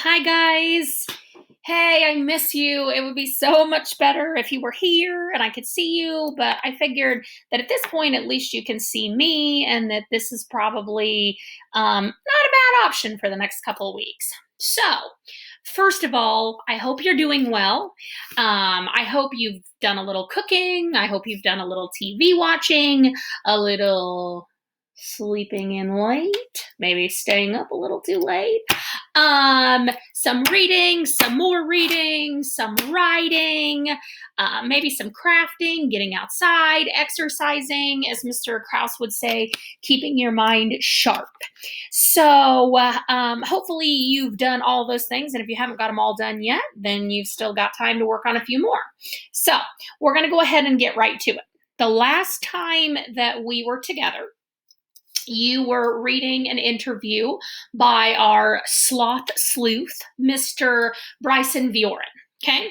Hi, guys. Hey, I miss you. It would be so much better if you were here and I could see you, but I figured that at this point, at least you can see me and that this is probably not a bad option for the next couple of weeks. So, first of all, I hope you're doing well. I hope you've done a little cooking. I hope you've done a little TV watching, a little sleeping in late, maybe staying up a little too late. Some reading, some more reading, some writing, maybe some crafting, getting outside, exercising, as Mr. Krause would say, keeping your mind sharp. So hopefully you've done all those things, and if you haven't got them all done yet, then you've still got time to work on a few more. So we're going to go ahead and get right to it. The last time that we were together, you were reading an interview by our sloth sleuth, Mr. Bryson Viorin. Okay.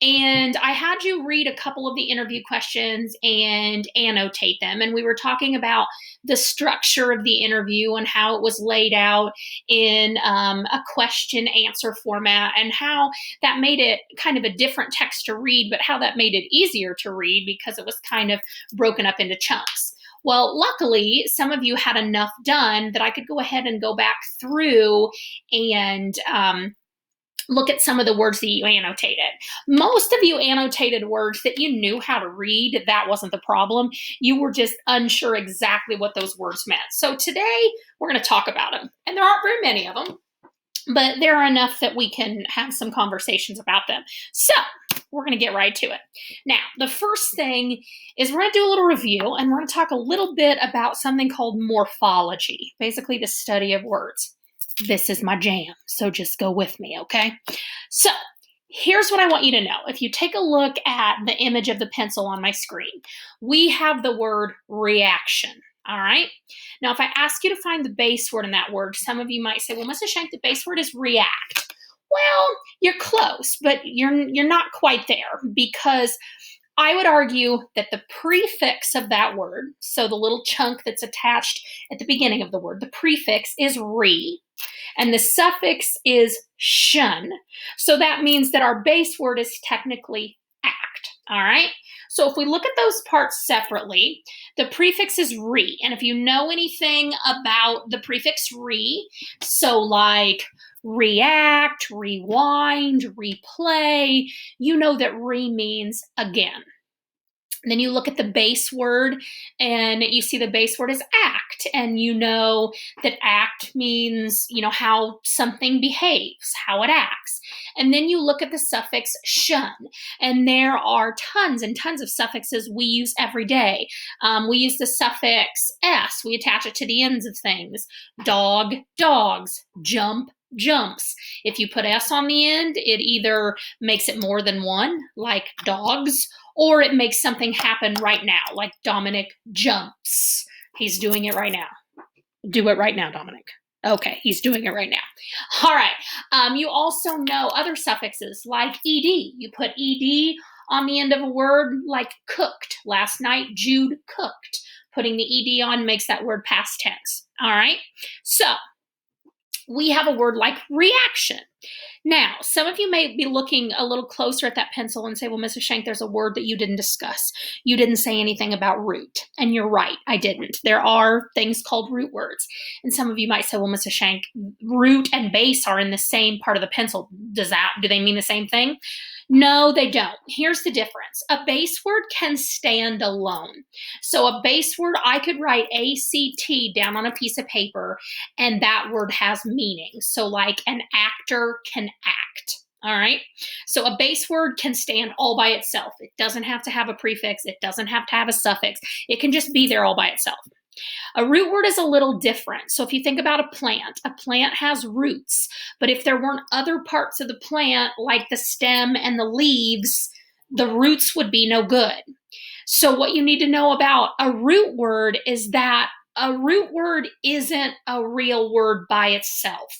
And I had you read a couple of the interview questions and annotate them. And we were talking about the structure of the interview and how it was laid out in a question answer format and how that made it kind of a different text to read, but how that made it easier to read because it was kind of broken up into chunks. Well, luckily, some of you had enough done that I could go ahead and go back through and look at some of the words that you annotated. Most of you annotated words that you knew how to read. That wasn't the problem. You were just unsure exactly what those words meant. So today, we're going to talk about them. And there aren't very many of them, but there are enough that we can have some conversations about them. So we're going to get right to it. Now, the first thing is we're going to do a little review, and we're going to talk a little bit about something called morphology, basically the study of words. This is my jam, so just go with me, okay? So here's what I want you to know. If you take a look at the image of the pencil on my screen, we have the word reaction. All right. Now, if I ask you to find the base word in that word, some of you might say, well, Mrs. Shank, the base word is react. Well, you're close, but you're not quite there, because I would argue that the prefix of that word, so the little chunk that's attached at the beginning of the word, the prefix is re, and the suffix is shun. So that means that our base word is technically act. All right. So if we look at those parts separately, the prefix is re. And if you know anything about the prefix re, so like react, rewind, replay, you know that re means again. Then you look at the base word and you see the base word is act, and you know that act means, how something behaves, how it acts. And then you look at the suffix shun, and there are tons and tons of suffixes we use every day. We use the suffix s, we attach it to the ends of things. Dog, dogs. Jump, jumps. If you put s on the end, it either makes it more than one, like dogs, or it makes something happen right now, like Dominic jumps. He's doing it right now. Do it right now, Dominic. Okay, he's doing it right now. All right. You also know other suffixes like ed. You put ed on the end of a word, like cooked. Last night, Jude cooked. Putting the ed on makes that word past tense. All right. So we have a word like reaction. Now, some of you may be looking a little closer at that pencil and say, well, Mrs. Shank, there's a word that you didn't discuss. You didn't say anything about root. And you're right, I didn't. There are things called root words. And some of you might say, well, Mrs. Shank, root and base are in the same part of the pencil. Do they mean the same thing? No, they don't. Here's the difference. A base word can stand alone. So a base word, I could write ACT down on a piece of paper, and that word has meaning. So like an actor can act. All right. So a base word can stand all by itself. It doesn't have to have a prefix. It doesn't have to have a suffix. It can just be there all by itself. A root word is a little different. So if you think about a plant has roots. But if there weren't other parts of the plant, like the stem and the leaves, the roots would be no good. So what you need to know about a root word is that a root word isn't a real word by itself.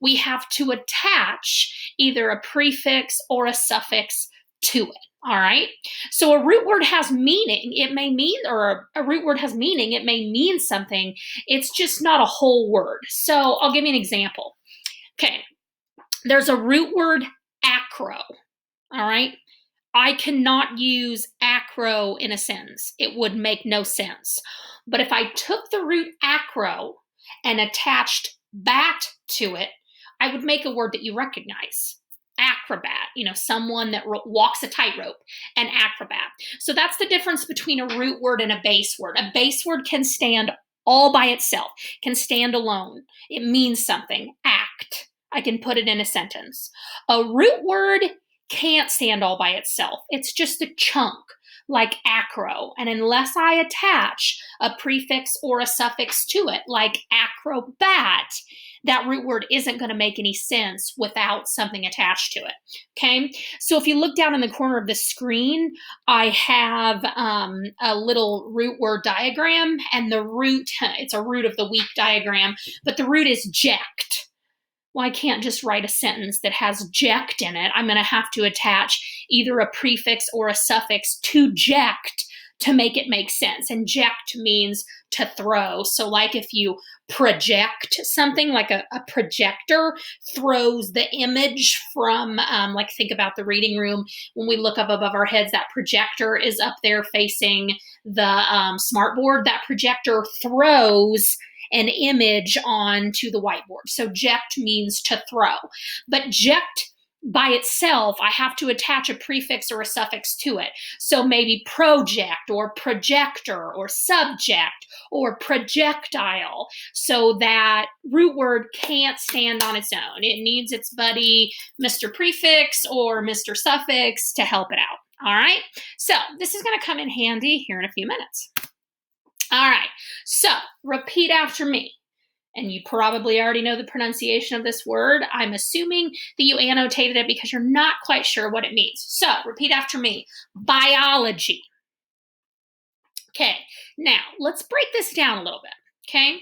We have to attach either a prefix or a suffix to it. All right. So a root word has meaning. It may mean, or a root word has meaning. It may mean something. It's just not a whole word. So I'll give you an example. Okay. There's a root word, acro, all right? I cannot use acro in a sentence. It would make no sense. But if I took the root acro and attached bat to it, I would make a word that you recognize. Acrobat, someone that walks a tightrope, an acrobat. So that's the difference between a root word and a base word. A base word can stand all by itself, can stand alone. It means something. Act. I can put it in a sentence. A root word can't stand all by itself. It's just a chunk, like acro. And unless I attach a prefix or a suffix to it, like acrobat, that root word isn't going to make any sense without something attached to it. Okay, so if you look down in the corner of the screen, I have a little root word diagram, and the root, it's a root of the week diagram, but the root is ject. Well, I can't just write a sentence that has ject in it. I'm going to have to attach either a prefix or a suffix to ject to make it make sense. And ject means to throw. So like if you project something, like a projector throws the image from, like think about the reading room. When we look up above our heads, that projector is up there facing the smartboard. That projector throws an image onto the whiteboard. So ject means to throw. But ject by itself, I have to attach a prefix or a suffix to it. So maybe project or projector or subject or projectile. So that root word can't stand on its own. It needs its buddy, Mr. Prefix or Mr. Suffix, to help it out. All right. So this is going to come in handy here in a few minutes. All right, so repeat after me. And you probably already know the pronunciation of this word. I'm assuming that you annotated it because you're not quite sure what it means. So repeat after me. Biology. Okay, now let's break this down a little bit, okay?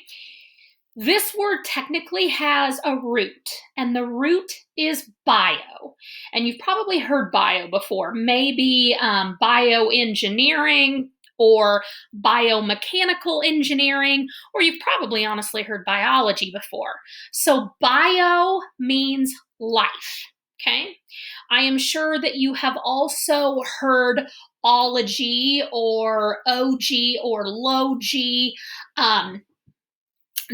This word technically has a root, and the root is bio. And you've probably heard bio before, maybe bioengineering, or biomechanical engineering, or you've probably honestly heard biology before. So bio means life, okay? I am sure that you have also heard ology or OG or logy.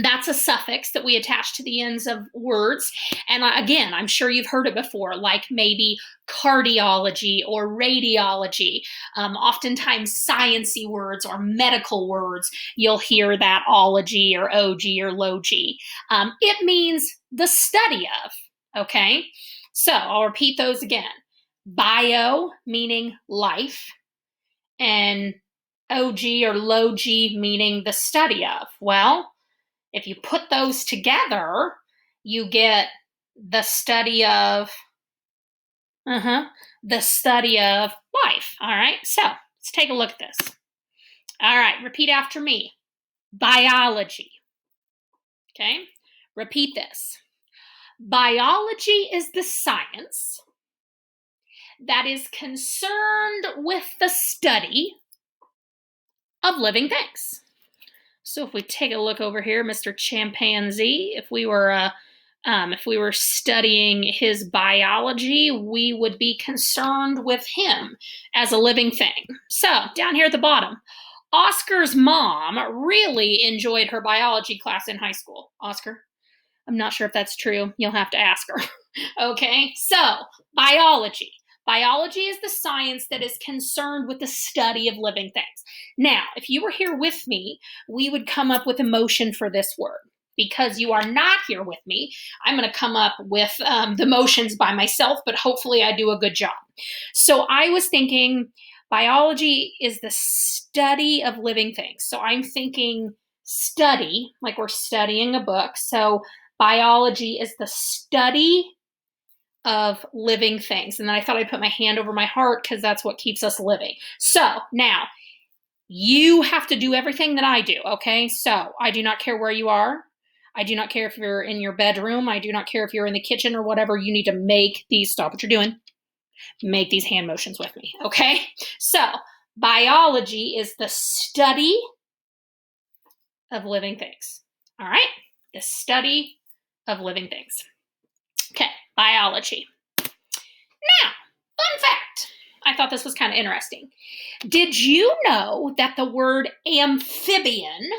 That's a suffix that we attach to the ends of words. And again, I'm sure you've heard it before, like maybe cardiology or radiology. Oftentimes sciencey words or medical words, you'll hear that ology or OG or logy. It means the study of, okay? So I'll repeat those again. Bio, meaning life, and OG or logy, meaning the study of. Well, if you put those together, you get the study of, the study of life. All right, so let's take a look at this. All right, repeat after me. Biology. Okay, repeat this. Biology is the science that is concerned with the study of living things. So if we take a look over here, Mr. Chimpanzee, if we were studying his biology, we would be concerned with him as a living thing. So down here at the bottom, Oscar's mom really enjoyed her biology class in high school. Oscar, I'm not sure if that's true. You'll have to ask her. Okay, so biology. Biology is the science that is concerned with the study of living things. Now, if you were here with me, we would come up with a motion for this word. Because you are not here with me, I'm going to come up with the motions by myself, but hopefully I do a good job. So I was thinking biology is the study of living things. So I'm thinking study, like we're studying a book. So biology is the study of living things. And then I thought I'd put my hand over my heart because that's what keeps us living. So now you have to do everything that I do, okay? So I do not care where you are. I do not care if you're in your bedroom. I do not care if you're in the kitchen or whatever. You need to make these, stop what you're doing, make these hand motions with me, okay? So biology is the study of living things, all right? The study of living things. Okay, biology. Now, fun fact. I thought this was kind of interesting. Did you know that the word amphibian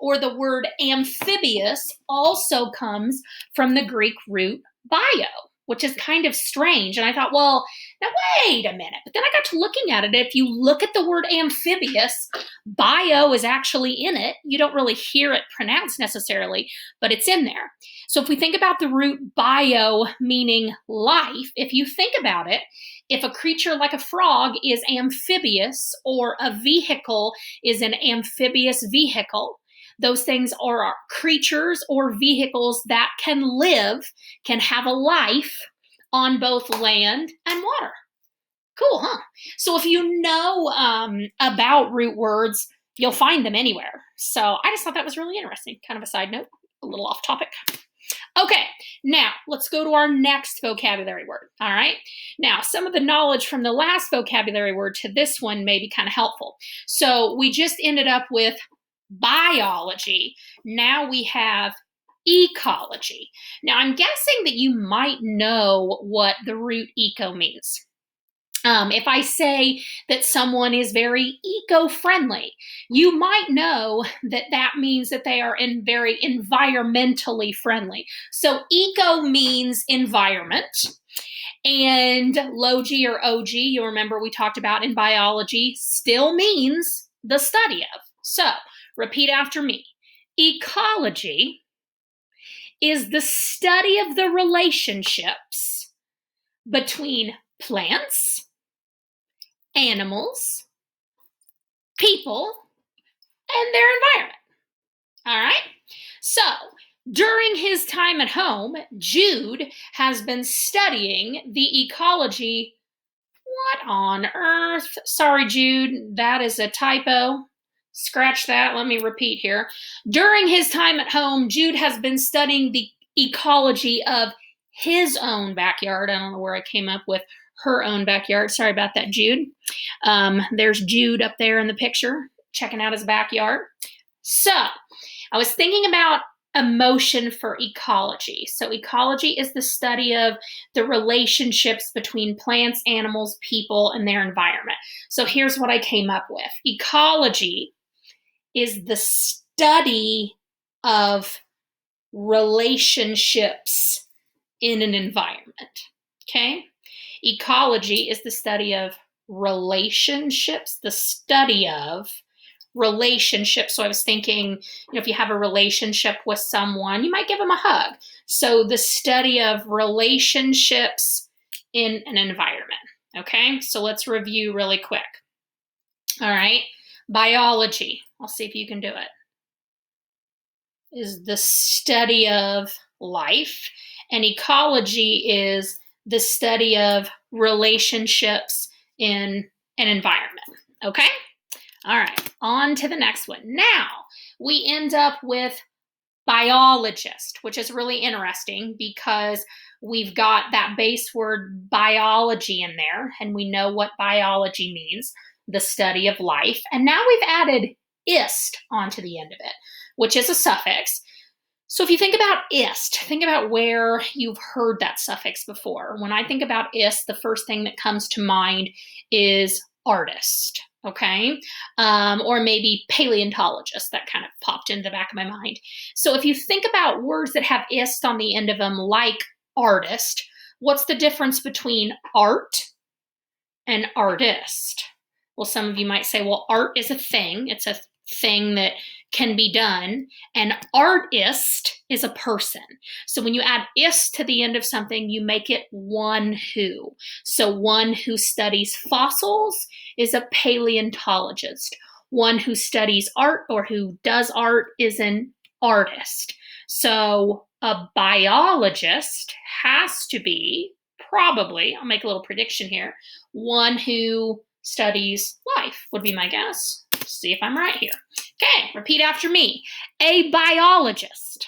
or the word amphibious also comes from the Greek root bio, which is kind of strange. And I thought, well, now wait a minute. But then I got to looking at it. If you look at the word amphibious, bio is actually in it. You don't really hear it pronounced necessarily, but it's in there. So if we think about the root bio meaning life, if you think about it, if a creature like a frog is amphibious or a vehicle is an amphibious vehicle, those things are creatures or vehicles that can live, can have a life on both land and water. Cool, huh? So if you know about root words, you'll find them anywhere. So I just thought that was really interesting. Kind of a side note, a little off topic. Okay, now let's go to our next vocabulary word, all right? Now, some of the knowledge from the last vocabulary word to this one may be kind of helpful. So we just ended up with biology. Now we have ecology. Now, I'm guessing that you might know what the root eco means. If I say that someone is very eco-friendly, you might know that that means that they are very environmentally friendly. So eco means environment, and logi or og, you'll remember we talked about in biology, still means the study of. So repeat after me. Ecology is the study of the relationships between plants, animals, people, and their environment. All right? So, during his time at home, Jude has been studying the ecology. What on earth? Sorry, Jude, that is a typo. Scratch that. Let me repeat here. During his time at home, Jude has been studying the ecology of his own backyard. I don't know where I came up with her own backyard. Sorry about that, Jude. There's Jude up there in the picture, checking out his backyard. So, I was thinking about emotion for ecology. So, ecology is the study of the relationships between plants, animals, people, and their environment. So, here's what I came up with. Ecology is the study of relationships in an environment. Okay? Ecology is the study of relationships, the study of relationships. So I was thinking, if you have a relationship with someone, you might give them a hug. So the study of relationships in an environment. Okay, so let's review really quick. All right, biology. I'll see if you can do it. Is the study of life, and ecology is the study of relationships in an environment. Okay? All right, on to the next one. Now, we end up with biologist, which is really interesting because we've got that base word biology in there, and we know what biology means, the study of life. And now we've added ist onto the end of it, which is a suffix. So if you think about ist, think about where you've heard that suffix before. When I think about ist, the first thing that comes to mind is artist, okay? Or maybe paleontologist. That kind of popped into the back of my mind. So if you think about words that have ist on the end of them, like artist, what's the difference between art and artist? Well, some of you might say, well, art is a thing. It's a thing that can be done, and artist is a person. So when you add ist to the end of something, you make it one who. So one who studies fossils is a paleontologist. One who studies art or who does art is an artist. So a biologist has to be, probably, I'll make a little prediction here, one who studies life would be my guess. See if I'm right here. Okay, repeat after me. A biologist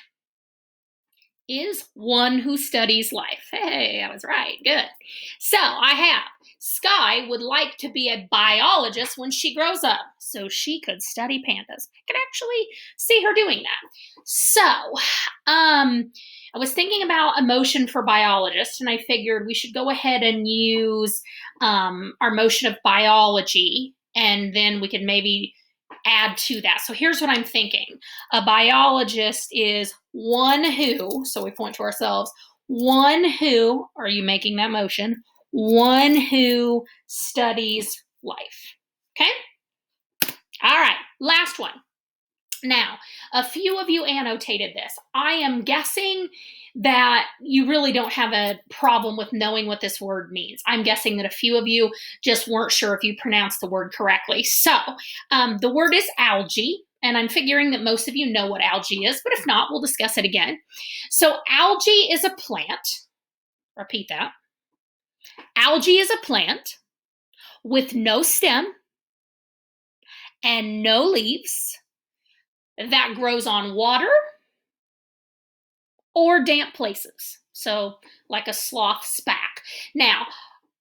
is one who studies life. Hey, I was right. Good. So I have Sky would like to be a biologist when she grows up so she could study pandas. I could actually see her doing that. So, I was thinking about emotion for biologists, and I figured we should go ahead and use our motion of biology, and then we could maybe add to that. So here's what I'm thinking. A biologist is one who, so we point to ourselves, one who, are you making that motion? One who studies life. Okay? All right, last one. Now, a few of you annotated this. I am guessing that you really don't have a problem with knowing what this word means. I'm guessing that a few of you just weren't sure if you pronounced the word correctly. So, the word is algae, and I'm figuring that most of you know what algae is, but if not, we'll discuss it again. So, algae is a plant. Repeat that. Algae is a plant with no stem and no leaves that grows on water or damp places. So like a sloth's back. Now,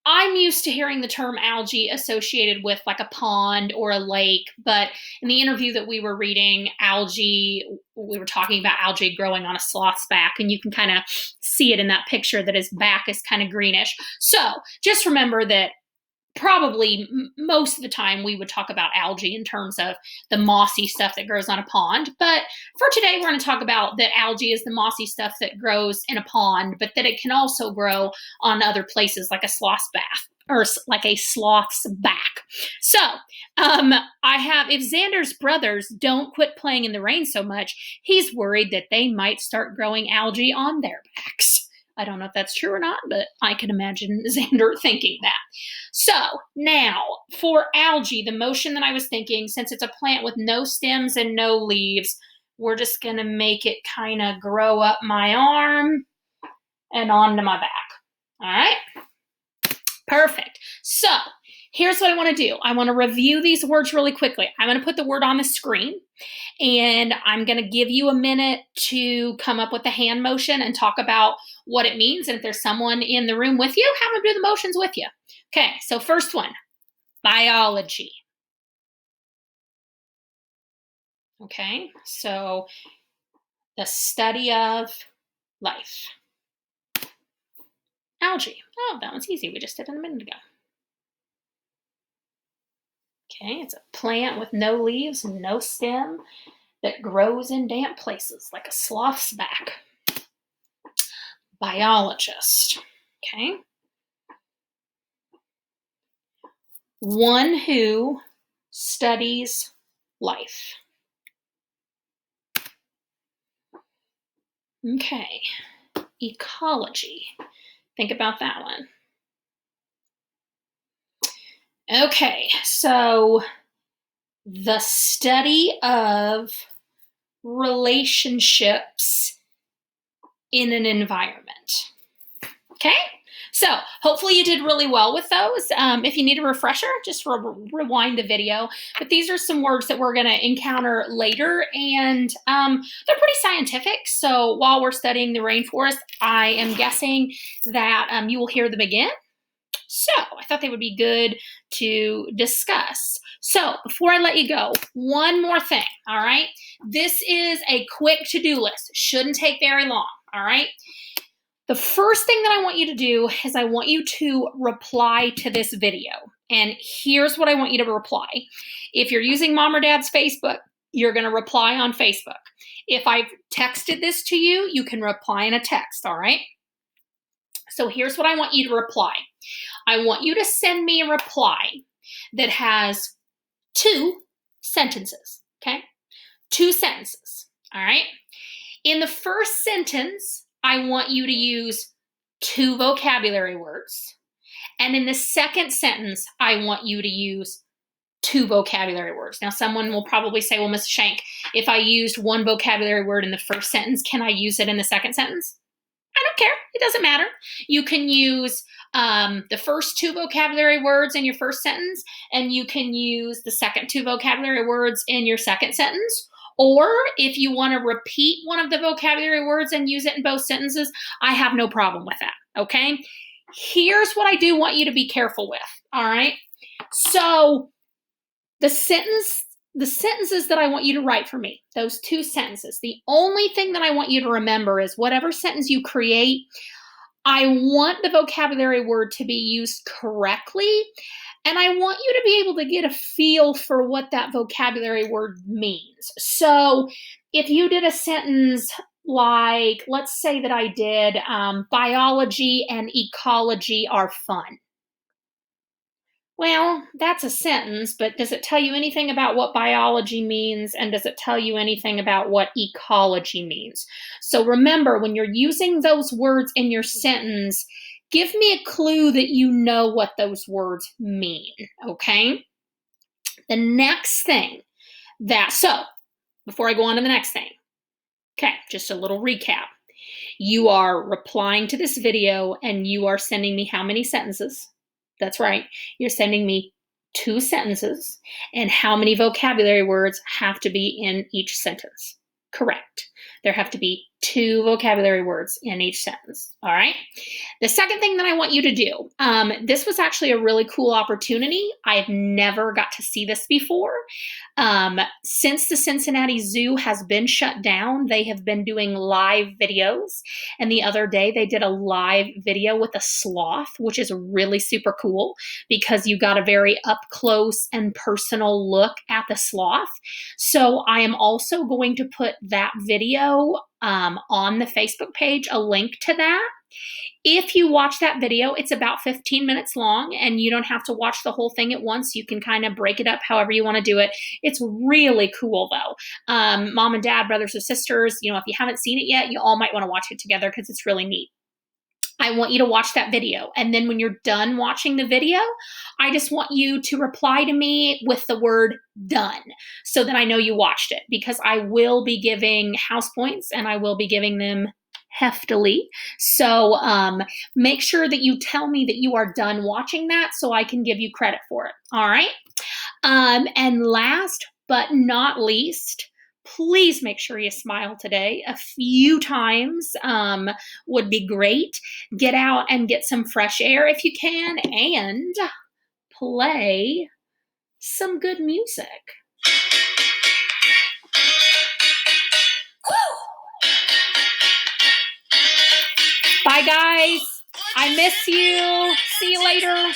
I'm used to hearing the term algae associated with like a pond or a lake, but in the interview that we were reading, we were talking about algae growing on a sloth's back, and you can kind of see it in that picture that his back is kind of greenish. So just remember that probably most of the time we would talk about algae in terms of the mossy stuff that grows on a pond. But for today, we're going to talk about that algae is the mossy stuff that grows in a pond, but that it can also grow on other places like a sloth's bath or like a sloth's back. So if Xander's brothers don't quit playing in the rain so much, he's worried that they might start growing algae on their backs. I don't know if that's true or not, but I can imagine Xander thinking that. So now for algae, the motion that I was thinking, since it's a plant with no stems and no leaves, we're just going to make it kind of grow up my arm and onto my back. All right? Perfect. So here's what I want to do. I want to review these words really quickly. I'm going to put the word on the screen, and I'm going to give you a minute to come up with the hand motion and talk about what it means. And if there's someone in the room with you, have them do the motions with you. Okay, so first one, biology. Okay, so the study of life. Algae. Oh, that one's easy. We just did it a minute ago. Okay, it's a plant with no leaves and no stem that grows in damp places like a sloth's back. Biologist. Okay. One who studies life. Okay. Ecology. Think about that one. Okay, so the study of relationships in an environment. Okay, so hopefully you did really well with those. If you need a refresher, just rewind the video. But these are some words that we're going to encounter later, and they're pretty scientific. So while we're studying the rainforest, I am guessing that you will hear them again. So I thought they would be good to discuss. So before I let you go, one more thing, all right? This is a quick to-do list. Shouldn't take very long, all right? The first thing that I want you to do is I want you to reply to this video. And here's what I want you to reply. If you're using Mom or Dad's Facebook, you're going to reply on Facebook. If I've texted this to you, you can reply in a text, all right? So here's what I want you to reply. I want you to send me a reply that has 2 sentences, okay? 2 sentences, all right? In the first sentence, I want you to use 2 vocabulary words. And in the second sentence, I want you to use 2 vocabulary words. Now, someone will probably say, well, Ms. Shank, if I used 1 vocabulary word in the first sentence, can I use it in the second sentence? I don't care. It doesn't matter. You can use the first 2 vocabulary words in your first sentence, and you can use the second 2 vocabulary words in your second sentence. Or if you want to repeat one of the vocabulary words and use it in both sentences, I have no problem with that, okay? Here's what I do want you to be careful with, all right? So the sentence the sentences that I want you to write for me, those 2 sentences, the only thing that I want you to remember is whatever sentence you create, I want the vocabulary word to be used correctly, and I want you to be able to get a feel for what that vocabulary word means. So if you did a sentence like, let's say that I did, biology and ecology are fun. Well, that's a sentence, but does it tell you anything about what biology means? And does it tell you anything about what ecology means? So remember, when you're using those words in your sentence, give me a clue that you know what those words mean, okay? The next thing so before I go on to the next thing, okay, just a little recap. You are replying to this video and you are sending me how many sentences? That's right. You're sending me 2 sentences, and how many vocabulary words have to be in each sentence? Correct. There have to be 2 vocabulary words in each sentence. All right. The second thing that I want you to do, this was actually a really cool opportunity. I've never got to see this before. Since the Cincinnati Zoo has been shut down, they have been doing live videos. And the other day they did a live video with a sloth, which is really super cool because you got a very up close and personal look at the sloth. So I am also going to put that video on the Facebook page, a link to that. If you watch that video, it's about 15 minutes long, and you don't have to watch the whole thing at once. You can kind of break it up however you want to do it. It's really cool, though. Mom and dad, brothers and sisters, if you haven't seen it yet, you all might want to watch it together because it's really neat. I want you to watch that video. And then when you're done watching the video, I just want you to reply to me with the word done so that I know you watched it, because I will be giving house points and I will be giving them heftily. So make sure that you tell me that you are done watching that so I can give you credit for it. All right. And last but not least, please make sure you smile today. A few times would be great. Get out and get some fresh air if you can, and play some good music. Bye, guys. I miss you. See you later.